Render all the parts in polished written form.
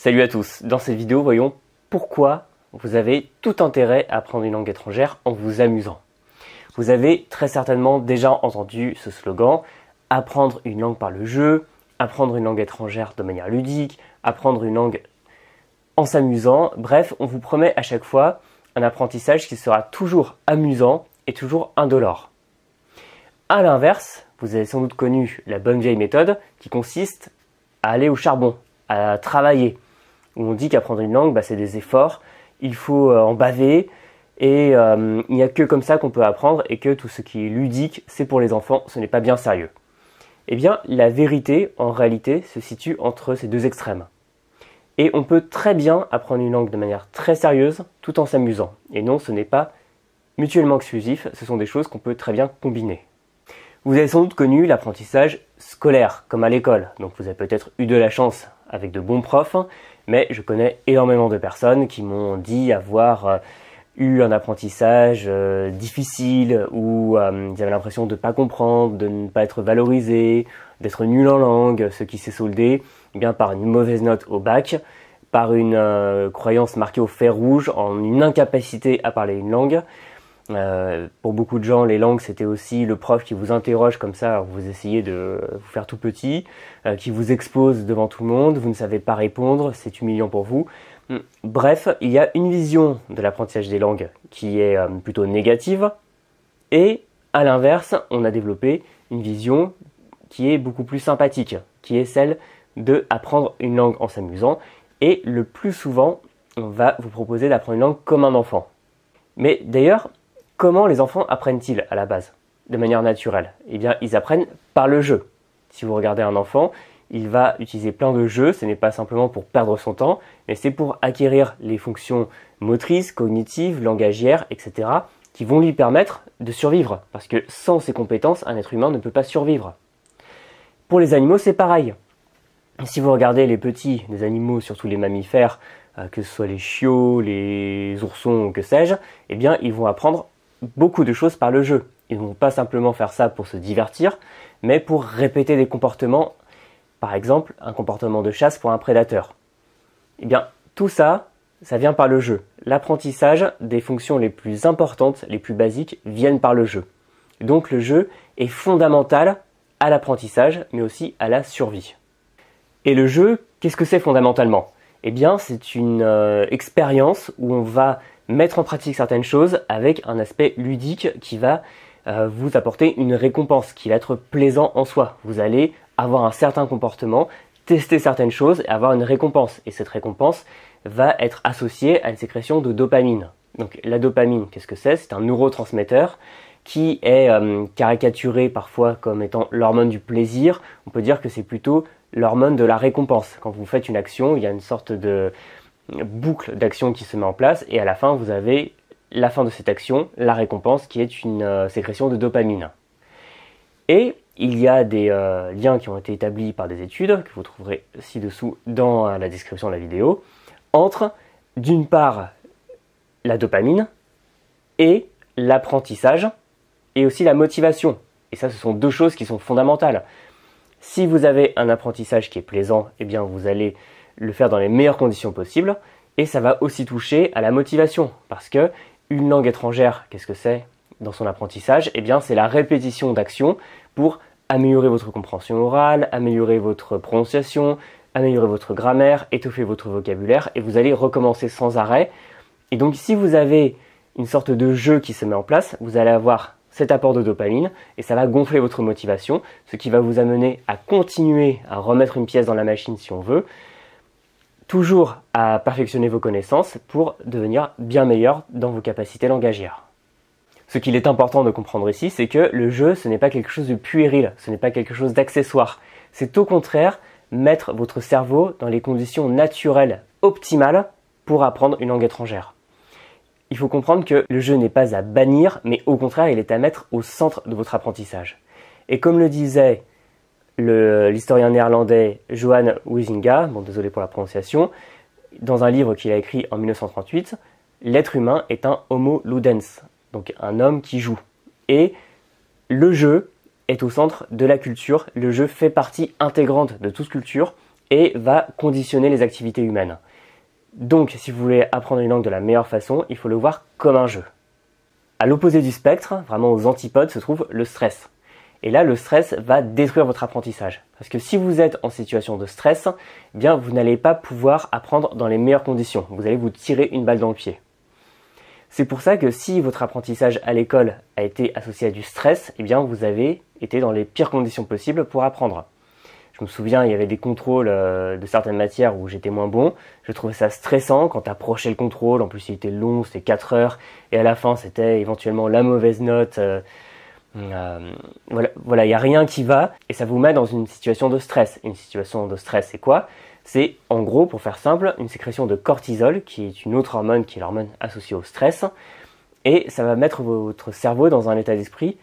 Salut à tous, dans cette vidéo voyons pourquoi vous avez tout intérêt à apprendre une langue étrangère en vous amusant. Vous avez très certainement déjà entendu ce slogan, apprendre une langue par le jeu, apprendre une langue étrangère de manière ludique, apprendre une langue en s'amusant, bref, on vous promet à chaque fois un apprentissage qui sera toujours amusant et toujours indolore. A l'inverse, vous avez sans doute connu la bonne vieille méthode qui consiste à aller au charbon, à travailler, où on dit qu'apprendre une langue, c'est des efforts, il faut en baver, et il n'y a que comme ça qu'on peut apprendre, et que tout ce qui est ludique, c'est pour les enfants, ce n'est pas bien sérieux. Eh bien, la vérité, en réalité, se situe entre ces deux extrêmes. Et on peut très bien apprendre une langue de manière très sérieuse, tout en s'amusant. Et non, ce n'est pas mutuellement exclusif, ce sont des choses qu'on peut très bien combiner. Vous avez sans doute connu l'apprentissage scolaire, comme à l'école. Donc vous avez peut-être eu de la chance avec de bons profs, mais je connais énormément de personnes qui m'ont dit avoir eu un apprentissage difficile, où ils avaient l'impression de ne pas comprendre, de ne pas être valorisés, d'être nul en langue, ce qui s'est soldé bien par une mauvaise note au bac, par une croyance marquée au fer rouge, en une incapacité à parler une langue. Pour beaucoup de gens, les langues, c'était aussi le prof qui vous interroge comme ça, alors vous essayez de vous faire tout petit, qui vous expose devant tout le monde, vous ne savez pas répondre, c'est humiliant pour vous. Bref, il y a une vision de l'apprentissage des langues qui est plutôt négative, et à l'inverse, on a développé une vision qui est beaucoup plus sympathique, qui est celle de apprendre une langue en s'amusant, et le plus souvent, on va vous proposer d'apprendre une langue comme un enfant. Mais d'ailleurs, comment les enfants apprennent-ils à la base, de manière naturelle? Eh bien, ils apprennent par le jeu. Si vous regardez un enfant, il va utiliser plein de jeux, ce n'est pas simplement pour perdre son temps, mais c'est pour acquérir les fonctions motrices, cognitives, langagières, etc., qui vont lui permettre de survivre. Parce que sans ces compétences, un être humain ne peut pas survivre. Pour les animaux, c'est pareil. Si vous regardez les petits des animaux, surtout les mammifères, que ce soit les chiots, les oursons ou que sais-je, eh bien, ils vont apprendre beaucoup de choses par le jeu. Ils ne vont pas simplement faire ça pour se divertir, mais pour répéter des comportements, par exemple un comportement de chasse pour un prédateur. Eh bien, tout ça, ça vient par le jeu. L'apprentissage des fonctions les plus importantes, les plus basiques, viennent par le jeu. Donc le jeu est fondamental à l'apprentissage, mais aussi à la survie. Et le jeu, qu'est-ce que c'est fondamentalement? Eh bien, c'est une expérience où on va mettre en pratique certaines choses avec un aspect ludique qui va vous apporter une récompense, qui va être plaisant en soi. Vous allez avoir un certain comportement, tester certaines choses et avoir une récompense. Et cette récompense va être associée à une sécrétion de dopamine. Donc la dopamine, qu'est-ce que c'est? C'est un neurotransmetteur qui est caricaturé parfois comme étant l'hormone du plaisir. On peut dire que c'est plutôt l'hormone de la récompense. Quand vous faites une action, il y a une sorte de boucle d'action qui se met en place et à la fin, vous avez la fin de cette action, la récompense qui est une sécrétion de dopamine. Et il y a des liens qui ont été établis par des études, que vous trouverez ci-dessous dans la description de la vidéo, entre d'une part la dopamine et l'apprentissage et aussi la motivation. Et ça, ce sont deux choses qui sont fondamentales. Si vous avez un apprentissage qui est plaisant, eh bien vous allez le faire dans les meilleures conditions possibles. Et ça va aussi toucher à la motivation. Parce que une langue étrangère, qu'est-ce que c'est dans son apprentissage? Eh bien c'est la répétition d'actions pour améliorer votre compréhension orale, améliorer votre prononciation, améliorer votre grammaire, étoffer votre vocabulaire. Et vous allez recommencer sans arrêt. Et donc si vous avez une sorte de jeu qui se met en place, vous allez avoir cet apport de dopamine et ça va gonfler votre motivation, ce qui va vous amener à continuer à remettre une pièce dans la machine si on veut, toujours à perfectionner vos connaissances pour devenir bien meilleur dans vos capacités langagières. Ce qu'il est important de comprendre ici, c'est que le jeu, ce n'est pas quelque chose de puéril, ce n'est pas quelque chose d'accessoire. C'est au contraire mettre votre cerveau dans les conditions naturelles, optimales, pour apprendre une langue étrangère. Il faut comprendre que le jeu n'est pas à bannir, mais au contraire, il est à mettre au centre de votre apprentissage. Et comme le disait l'historien néerlandais Johan Huizinga, désolé pour la prononciation, dans un livre qu'il a écrit en 1938, l'être humain est un homo ludens, donc un homme qui joue. Et le jeu est au centre de la culture, le jeu fait partie intégrante de toute culture, et va conditionner les activités humaines. Donc, si vous voulez apprendre une langue de la meilleure façon, il faut le voir comme un jeu. À l'opposé du spectre, vraiment aux antipodes, se trouve le stress. Et là, le stress va détruire votre apprentissage. Parce que si vous êtes en situation de stress, eh bien, vous n'allez pas pouvoir apprendre dans les meilleures conditions. Vous allez vous tirer une balle dans le pied. C'est pour ça que si votre apprentissage à l'école a été associé à du stress, eh bien, vous avez été dans les pires conditions possibles pour apprendre. Je me souviens, il y avait des contrôles de certaines matières où j'étais moins bon. Je trouvais ça stressant quand tu approchais le contrôle. En plus, il était long, c'était 4 heures. Et à la fin, c'était éventuellement la mauvaise note. Voilà, il n'y a rien qui va. Et ça vous met dans une situation de stress. Une situation de stress, c'est quoi? C'est, en gros, pour faire simple, une sécrétion de cortisol, qui est une autre hormone, qui est l'hormone associée au stress. Et ça va mettre votre cerveau dans un état d'esprit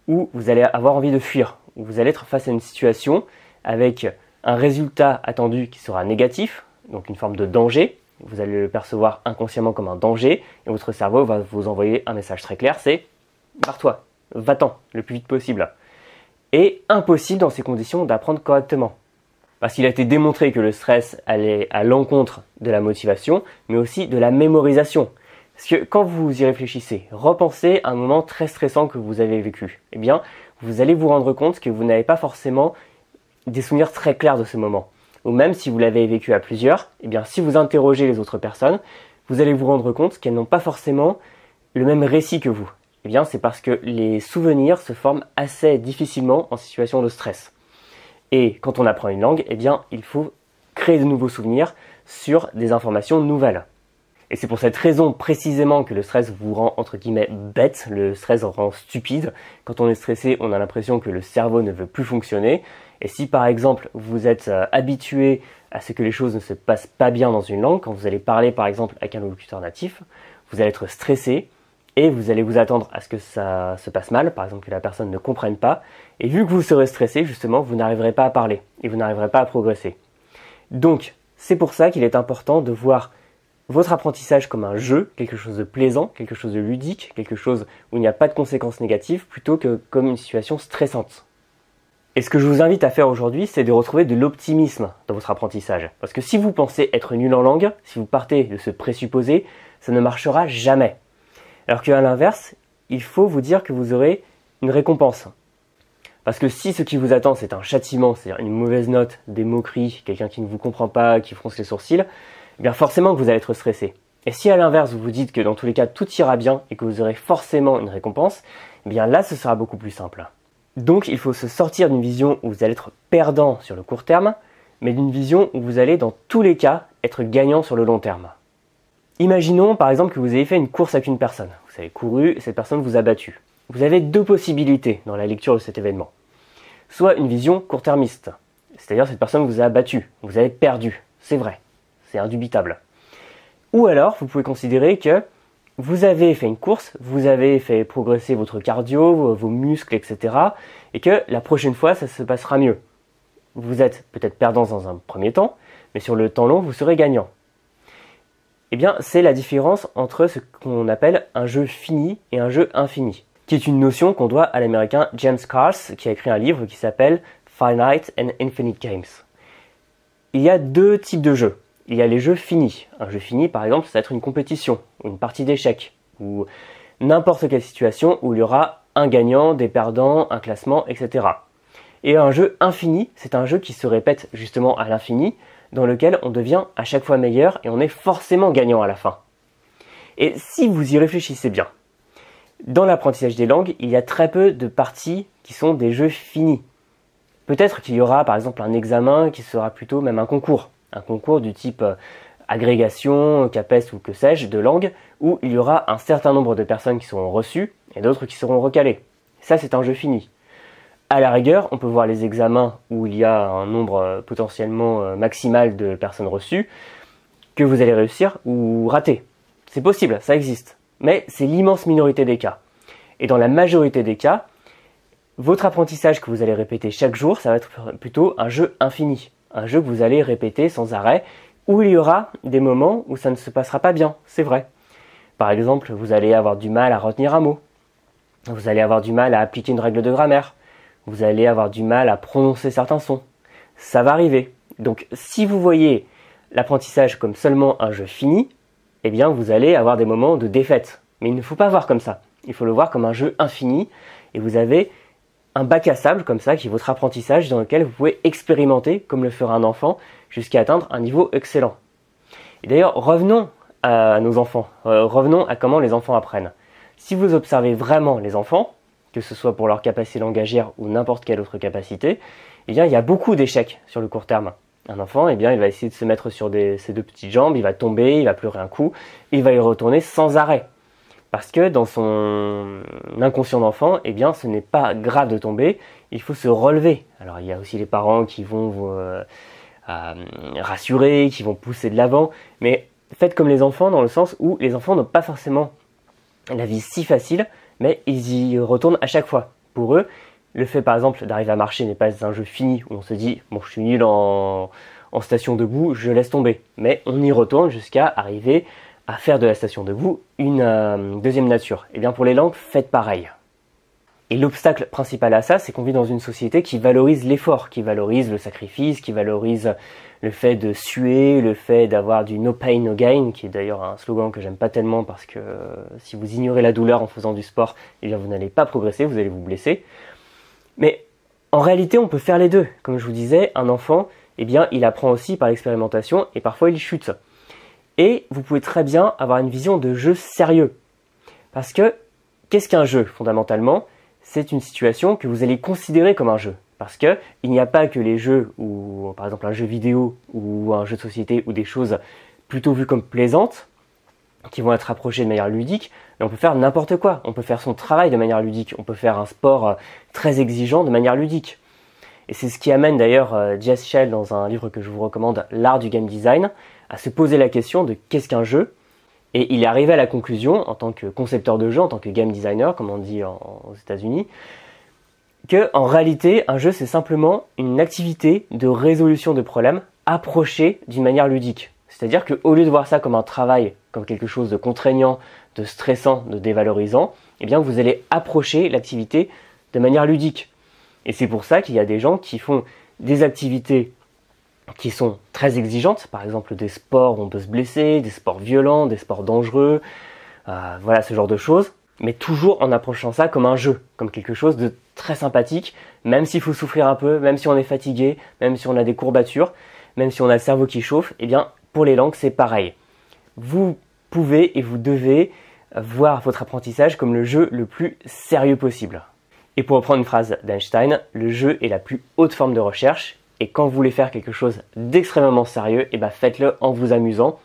où vous allez avoir envie de fuir. Où vous allez être face à une situation avec un résultat attendu qui sera négatif, donc une forme de danger. Vous allez le percevoir inconsciemment comme un danger, et votre cerveau va vous envoyer un message très clair, c'est « barre-toi, va-t'en, le plus vite possible ». Et impossible dans ces conditions d'apprendre correctement. Parce qu'il a été démontré que le stress allait à l'encontre de la motivation, mais aussi de la mémorisation. Parce que quand vous y réfléchissez, repensez à un moment très stressant que vous avez vécu. Eh bien, vous allez vous rendre compte que vous n'avez pas forcément des souvenirs très clairs de ce moment. Ou même si vous l'avez vécu à plusieurs, eh bien si vous interrogez les autres personnes, vous allez vous rendre compte qu'elles n'ont pas forcément le même récit que vous. Eh bien c'est parce que les souvenirs se forment assez difficilement en situation de stress. Et quand on apprend une langue, eh bien il faut créer de nouveaux souvenirs sur des informations nouvelles. Et c'est pour cette raison précisément que le stress vous rend entre guillemets bête, le stress rend stupide. Quand on est stressé, on a l'impression que le cerveau ne veut plus fonctionner. Et si par exemple vous êtes habitué à ce que les choses ne se passent pas bien dans une langue, quand vous allez parler par exemple avec un locuteur natif, vous allez être stressé et vous allez vous attendre à ce que ça se passe mal, par exemple que la personne ne comprenne pas. Et vu que vous serez stressé, justement, vous n'arriverez pas à parler et vous n'arriverez pas à progresser. Donc, c'est pour ça qu'il est important de voir votre apprentissage comme un jeu, quelque chose de plaisant, quelque chose de ludique, quelque chose où il n'y a pas de conséquences négatives, plutôt que comme une situation stressante. Et ce que je vous invite à faire aujourd'hui, c'est de retrouver de l'optimisme dans votre apprentissage. Parce que si vous pensez être nul en langue, si vous partez de ce présupposé, ça ne marchera jamais. Alors qu'à l'inverse, il faut vous dire que vous aurez une récompense. Parce que si ce qui vous attend, c'est un châtiment, c'est-à-dire une mauvaise note, des moqueries, quelqu'un qui ne vous comprend pas, qui fronce les sourcils, eh bien forcément que vous allez être stressé. Et si à l'inverse, vous vous dites que dans tous les cas, tout ira bien et que vous aurez forcément une récompense, eh bien là, ce sera beaucoup plus simple. Donc, il faut se sortir d'une vision où vous allez être perdant sur le court terme, mais d'une vision où vous allez, dans tous les cas, être gagnant sur le long terme. Imaginons, par exemple, que vous ayez fait une course avec une personne. Vous avez couru et cette personne vous a battu. Vous avez deux possibilités dans la lecture de cet événement. Soit une vision court-termiste, c'est-à-dire cette personne vous a battu, vous avez perdu, c'est vrai, c'est indubitable. Ou alors, vous pouvez considérer que vous avez fait une course, vous avez fait progresser votre cardio, vos muscles, etc. et que la prochaine fois, ça se passera mieux. Vous êtes peut-être perdant dans un premier temps, mais sur le temps long, vous serez gagnant. Eh bien, c'est la différence entre ce qu'on appelle un jeu fini et un jeu infini, qui est une notion qu'on doit à l'américain James Cars, qui a écrit un livre qui s'appelle Finite and Infinite Games. Il y a deux types de jeux. Il y a les jeux finis. Un jeu fini, par exemple, ça va être une compétition, ou une partie d'échecs, ou n'importe quelle situation où il y aura un gagnant, des perdants, un classement, etc. Et un jeu infini, c'est un jeu qui se répète justement à l'infini, dans lequel on devient à chaque fois meilleur et on est forcément gagnant à la fin. Et si vous y réfléchissez bien, dans l'apprentissage des langues, il y a très peu de parties qui sont des jeux finis. Peut-être qu'il y aura par exemple un examen qui sera plutôt même un concours du type agrégation, CAPES ou que sais-je, de langue, où il y aura un certain nombre de personnes qui seront reçues et d'autres qui seront recalées. Ça, c'est un jeu fini. À la rigueur, on peut voir les examens où il y a un nombre potentiellement maximal de personnes reçues que vous allez réussir ou rater. C'est possible, ça existe. Mais c'est l'immense minorité des cas. Et dans la majorité des cas, votre apprentissage que vous allez répéter chaque jour, ça va être plutôt un jeu infini. Un jeu que vous allez répéter sans arrêt, où il y aura des moments où ça ne se passera pas bien, c'est vrai. Par exemple, vous allez avoir du mal à retenir un mot. Vous allez avoir du mal à appliquer une règle de grammaire. Vous allez avoir du mal à prononcer certains sons. Ça va arriver. Donc si vous voyez l'apprentissage comme seulement un jeu fini, eh bien vous allez avoir des moments de défaite. Mais il ne faut pas voir comme ça. Il faut le voir comme un jeu infini et vous avez un bac à sable comme ça qui est votre apprentissage dans lequel vous pouvez expérimenter comme le fera un enfant jusqu'à atteindre un niveau excellent. Et d'ailleurs, revenons à nos enfants, revenons à comment les enfants apprennent. Si vous observez vraiment les enfants, que ce soit pour leur capacité langagière ou n'importe quelle autre capacité, eh bien il y a beaucoup d'échecs sur le court terme. Un enfant, eh bien, il va essayer de se mettre sur ses deux petites jambes, il va tomber, il va pleurer un coup, il va y retourner sans arrêt. Parce que dans son inconscient d'enfant, eh bien, ce n'est pas grave de tomber, il faut se relever. Alors, il y a aussi les parents qui vont vous rassurer, qui vont pousser de l'avant, mais faites comme les enfants dans le sens où les enfants n'ont pas forcément la vie si facile, mais ils y retournent à chaque fois. Pour eux, le fait par exemple d'arriver à marcher n'est pas un jeu fini où on se dit « bon, je suis nul en station debout, je laisse tomber ». Mais on y retourne jusqu'à arriver à faire de la station debout une deuxième nature. Et bien pour les langues, faites pareil. Et l'obstacle principal à ça, c'est qu'on vit dans une société qui valorise l'effort, qui valorise le sacrifice, qui valorise le fait de suer, le fait d'avoir du no pain no gain, qui est d'ailleurs un slogan que j'aime pas tellement parce que si vous ignorez la douleur en faisant du sport, eh bien vous n'allez pas progresser, vous allez vous blesser. Mais en réalité, on peut faire les deux. Comme je vous disais, un enfant, eh bien, il apprend aussi par l'expérimentation et parfois il chute. Et vous pouvez très bien avoir une vision de jeu sérieux. Parce que, qu'est-ce qu'un jeu, fondamentalement ? C'est une situation que vous allez considérer comme un jeu. Parce que il n'y a pas que les jeux, ou par exemple un jeu vidéo ou un jeu de société ou des choses plutôt vues comme plaisantes, qui vont être approchées de manière ludique, mais on peut faire n'importe quoi. On peut faire son travail de manière ludique. On peut faire un sport très exigeant de manière ludique. Et c'est ce qui amène d'ailleurs Jess Shell, dans un livre que je vous recommande, L'art du game design, à se poser la question de qu'est-ce qu'un jeu. Et il est arrivé à la conclusion, en tant que concepteur de jeu, en tant que game designer, comme on dit aux États-Unis, que en réalité, un jeu, c'est simplement une activité de résolution de problèmes approchée d'une manière ludique. C'est-à-dire qu'au lieu de voir ça comme un travail, comme quelque chose de contraignant, de stressant, de dévalorisant, eh bien vous allez approcher l'activité de manière ludique. Et c'est pour ça qu'il y a des gens qui font des activités qui sont très exigeantes, par exemple des sports où on peut se blesser, des sports violents, des sports dangereux, voilà ce genre de choses, mais toujours en approchant ça comme un jeu, comme quelque chose de très sympathique, même s'il faut souffrir un peu, même si on est fatigué, même si on a des courbatures, même si on a le cerveau qui chauffe, eh bien pour les langues c'est pareil. Vous pouvez et vous devez voir votre apprentissage comme le jeu le plus sérieux possible. Et pour reprendre une phrase d'Einstein, le jeu est la plus haute forme de recherche, et quand vous voulez faire quelque chose d'extrêmement sérieux, eh ben faites-le en vous amusant.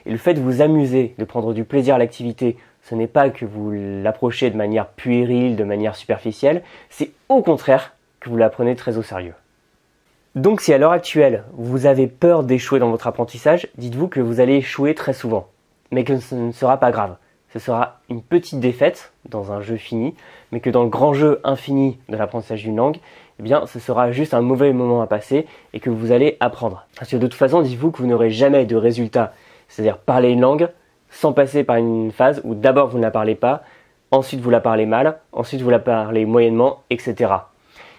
Et le fait de vous amuser, de prendre du plaisir à l'activité, ce n'est pas que vous l'approchez de manière puérile, de manière superficielle, c'est au contraire que vous l'apprenez très au sérieux. Donc si à l'heure actuelle, vous avez peur d'échouer dans votre apprentissage, dites-vous que vous allez échouer très souvent, mais que ce ne sera pas grave. Ce sera une petite défaite dans un jeu fini, mais que dans le grand jeu infini de l'apprentissage d'une langue, eh bien, ce sera juste un mauvais moment à passer et que vous allez apprendre. Parce que de toute façon, dites-vous que vous n'aurez jamais de résultat, c'est-à-dire parler une langue sans passer par une phase où d'abord vous ne la parlez pas, ensuite vous la parlez mal, ensuite vous la parlez moyennement, etc.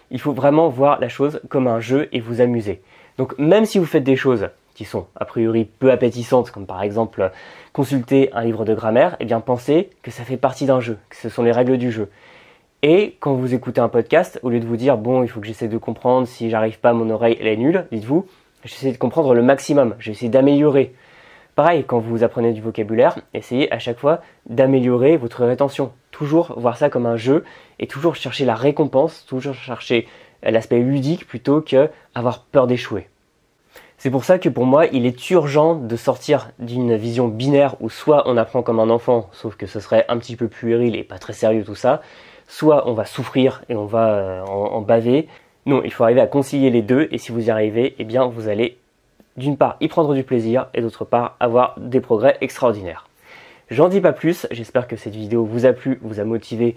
Il faut vraiment voir la chose comme un jeu et vous amuser. Donc même si vous faites des choses qui sont a priori peu appétissantes, comme par exemple consulter un livre de grammaire, eh bien pensez que ça fait partie d'un jeu, que ce sont les règles du jeu. Et quand vous écoutez un podcast, au lieu de vous dire « bon, il faut que j'essaie de comprendre, si j'arrive pas, mon oreille elle est nulle », dites-vous « j'essaie de comprendre le maximum, j'essaie d'améliorer ». Pareil, quand vous apprenez du vocabulaire, essayez à chaque fois d'améliorer votre rétention. Toujours voir ça comme un jeu et toujours chercher la récompense, toujours chercher l'aspect ludique plutôt que avoir peur d'échouer. C'est pour ça que pour moi, il est urgent de sortir d'une vision binaire où soit on apprend comme un enfant, sauf que ce serait un petit peu puéril et pas très sérieux tout ça, soit on va souffrir et on va en baver. Non, il faut arriver à concilier les deux et si vous y arrivez, eh bien vous allez d'une part y prendre du plaisir et d'autre part avoir des progrès extraordinaires. J'en dis pas plus, j'espère que cette vidéo vous a plu, vous a motivé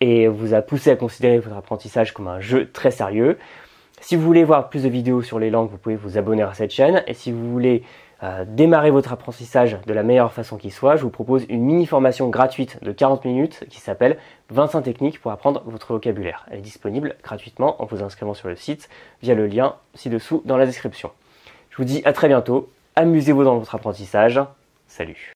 et vous a poussé à considérer votre apprentissage comme un jeu très sérieux. Si vous voulez voir plus de vidéos sur les langues, vous pouvez vous abonner à cette chaîne. Et si vous voulez démarrer votre apprentissage de la meilleure façon qui soit, je vous propose une mini-formation gratuite de 40 minutes qui s'appelle 25 techniques pour apprendre votre vocabulaire. Elle est disponible gratuitement en vous inscrivant sur le site via le lien ci-dessous dans la description. Je vous dis à très bientôt. Amusez-vous dans votre apprentissage. Salut.